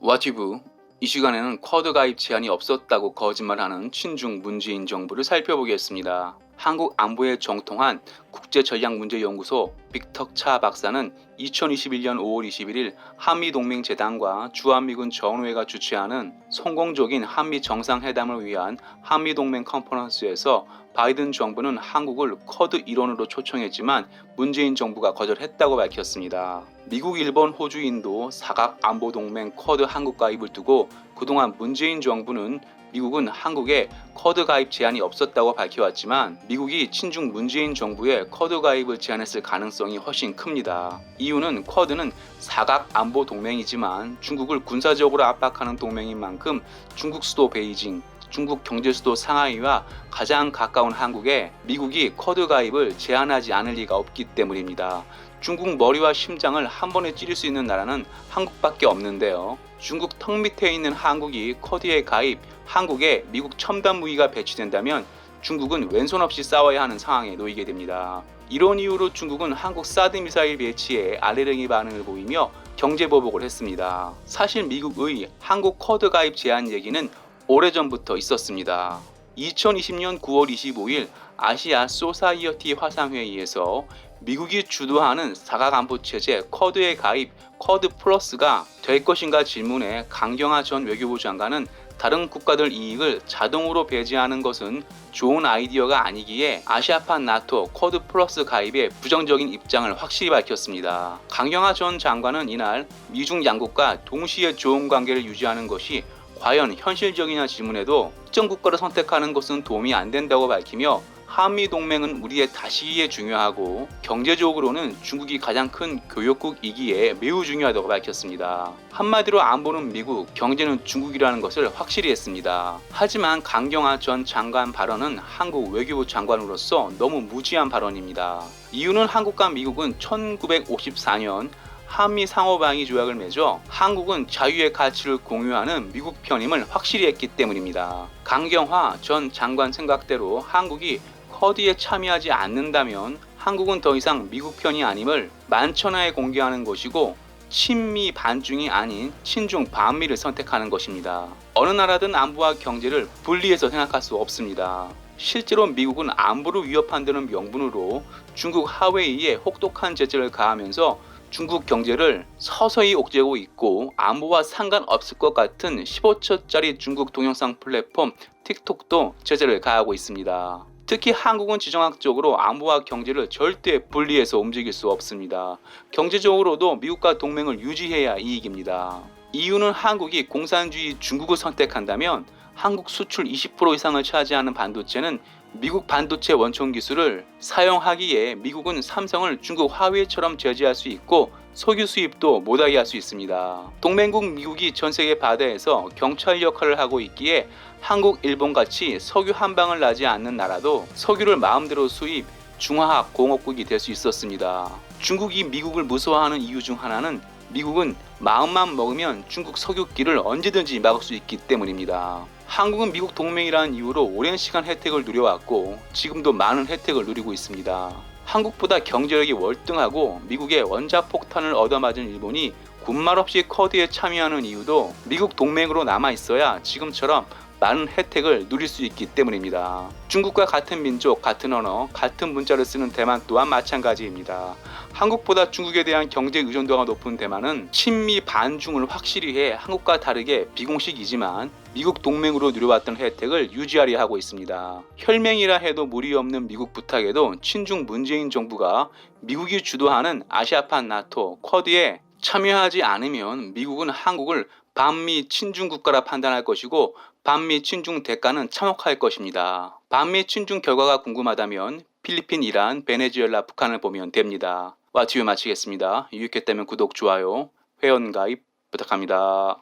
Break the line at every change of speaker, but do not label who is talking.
와티브 이 시간에는 쿼드 가입 제한이 없었다고 거짓말하는 친중 문재인 정부를 살펴보겠습니다. 한국 안보에 정통한 국제전략문제연구소 빅턱차 박사는 2021년 5월 21일 한미동맹재단과 주한미군 전우회가 주최하는 성공적인 한미 정상회담을 위한 한미동맹 컨퍼런스에서 바이든 정부는 한국을 쿼드 일원으로 초청했지만 문재인 정부가 거절했다고 밝혔습니다. 미국, 일본, 호주, 인도 사각 안보동맹 쿼드 한국 가입을 두고 그동안 문재인 정부는 미국은 한국에 쿼드 가입 제한이 없었다고 밝혀왔지만 미국이 친중 문재인 정부에 쿼드 가입을 제안했을 가능성이 훨씬 큽니다. 이유는 쿼드는 사각 안보 동맹이지만 중국을 군사적으로 압박하는 동맹인 만큼 중국 수도 베이징, 중국 경제 수도 상하이와 가장 가까운 한국에 미국이 쿼드 가입을 제한하지 않을 리가 없기 때문입니다. 중국 머리와 심장을 한 번에 찌를 수 있는 나라는 한국밖에 없는데요. 중국 턱 밑에 있는 한국이 쿼드에 가입, 한국에 미국 첨단 무기가 배치된다면 중국은 왼손 없이 싸워야 하는 상황에 놓이게 됩니다. 이런 이유로 중국은 한국 사드 미사일 배치에 알레르기 반응을 보이며 경제 보복을 했습니다. 사실 미국의 한국 쿼드 가입 제한 얘기는 오래전부터 있었습니다. 2020년 9월 25일 아시아 소사이어티 화상회의에서 미국이 주도하는 사각안보체제 쿼드에 가입 쿼드 플러스가 될 것인가 질문에 강경화 전 외교부 장관은 다른 국가들 이익을 자동으로 배제하는 것은 좋은 아이디어가 아니기에 아시아판 나토 쿼드 플러스 가입에 부정적인 입장을 확실히 밝혔습니다. 강경화 전 장관은 이날 미중 양국과 동시에 좋은 관계를 유지하는 것이 과연 현실적이냐 질문에도 특정 국가를 선택하는 것은 도움이 안 된다고 밝히며 한미 동맹은 우리의 다시기에 중요하고 경제적으로는 중국이 가장 큰 교역국이기에 매우 중요하다고 밝혔습니다. 한마디로 안보는 미국, 경제는 중국이라는 것을 확실히 했습니다. 하지만 강경화 전 장관 발언은 한국 외교부 장관으로서 너무 무지한 발언입니다. 이유는 한국과 미국은 1954년 한미 상호방위 조약을 맺어 한국은 자유의 가치를 공유하는 미국 편임을 확실히 했기 때문입니다. 강경화 전 장관 생각대로 한국이 쿼드에 참여하지 않는다면 한국은 더 이상 미국 편이 아님을 만천하에 공개하는 것이고 친미 반중이 아닌 친중 반미를 선택하는 것입니다. 어느 나라든 안보와 경제를 분리해서 생각할 수 없습니다. 실제로 미국은 안보를 위협한다는 명분으로 중국 하웨이에 혹독한 제재를 가하면서 중국 경제를 서서히 옥죄고 있고 안보와 상관없을 것 같은 15초짜리 중국 동영상 플랫폼 틱톡도 제재를 가하고 있습니다. 특히 한국은 지정학적으로 안보와 경제를 절대 분리해서 움직일 수 없습니다. 경제적으로도 미국과 동맹을 유지해야 이익입니다. 이유는 한국이 공산주의 중국을 선택한다면 한국 수출 20% 이상을 차지하는 반도체는 미국 반도체 원천 기술을 사용하기에 미국은 삼성을 중국 화웨이처럼 제재할 수 있고 석유 수입도 못하게 할 수 있습니다. 동맹국 미국이 전세계 바다에서 경찰 역할을 하고 있기에 한국, 일본같이 석유 한 방울 나지 않는 나라도 석유를 마음대로 수입, 중화학 공업국이 될 수 있었습니다. 중국이 미국을 무서워하는 이유 중 하나는 미국은 마음만 먹으면 중국 석유길을 언제든지 막을 수 있기 때문입니다. 한국은 미국 동맹이라는 이유로 오랜 시간 혜택을 누려왔고 지금도 많은 혜택을 누리고 있습니다. 한국보다 경제력이 월등하고 미국의 원자폭탄을 얻어맞은 일본이 군말 없이 쿼드에 참여하는 이유도 미국 동맹으로 남아있어야 지금처럼 많은 혜택을 누릴 수 있기 때문입니다. 중국과 같은 민족, 같은 언어, 같은 문자를 쓰는 대만 또한 마찬가지입니다. 한국보다 중국에 대한 경제 의존도가 높은 대만은 친미 반중을 확실히 해 한국과 다르게 비공식이지만 미국 동맹으로 누려왔던 혜택을 유지하려 하고 있습니다. 혈맹이라 해도 무리 없는 미국 부탁에도 친중 문재인 정부가 미국이 주도하는 아시아판 나토 쿼드에 참여하지 않으면 미국은 한국을 반미 친중 국가라 판단할 것이고 반미 친중 대가는 참혹할 것입니다. 반미 친중 결과가 궁금하다면 필리핀, 이란, 베네수엘라, 북한을 보면 됩니다. 와티뷰 마치겠습니다. 유익했다면 구독, 좋아요, 회원 가입 부탁합니다.